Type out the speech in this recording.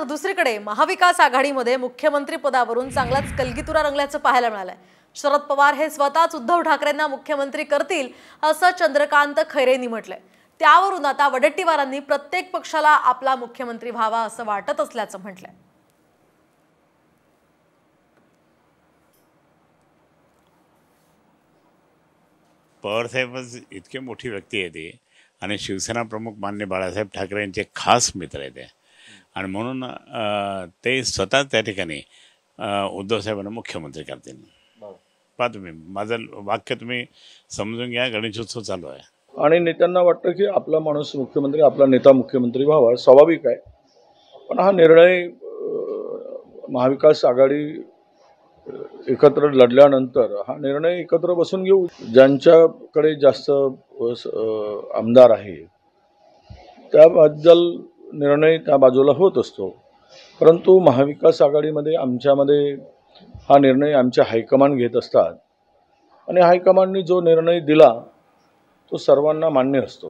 दुसरीकडे महाविकास आघाडीमध्ये मुख्यमंत्री पदावरून चांगलाच कलगीतुरा रंगल्याचं पाहायला मिळालंय। शरद पवार हे स्वतःच उद्धव ठाकरेंना मुख्यमंत्री करतील असं चंद्रकांत खैरेंनी म्हटलंय। त्यावरून आता वडेट्टीवारांनी प्रत्येक पक्षाला आपला मुख्यमंत्री व्हावा असं वाटत असल्याचं म्हटलंय। पवारसाहेबच इतके मोठी व्यक्ती आहे ते आणि शिवसेना प्रमुख माननीय बाळासाहेब ठाकरे यांचे खास मित्र आहेत ते आणि म्हणून ते स्वतः त्या ठिकाणी उद्धव साहेबांना मुख्यमंत्री करतील। पहा तुम्ही माझं वाक्य तुम्ही समजून घ्या। गणेशोत्सव चालू आहे आणि नेत्यांना वाटतं की आपला माणूस मुख्यमंत्री, आपला नेता मुख्यमंत्री व्हावा, स्वाभाविक आहे। पण हा निर्णय महाविकास आघाडी एकत्र लढल्यानंतर हा निर्णय एकत्र बसून घेऊ। ज्यांच्याकडे जास्त आमदार आहे त्याबद्दल निर्णय त्या बाजूला होत असतो, परंतु महाविकास आघाडीमध्ये आमच्यामध्ये हा निर्णय आमच्या हायकमांड घेत असतात आणि हायकमांडनी जो निर्णय दिला तो सर्वांना मान्य असतो।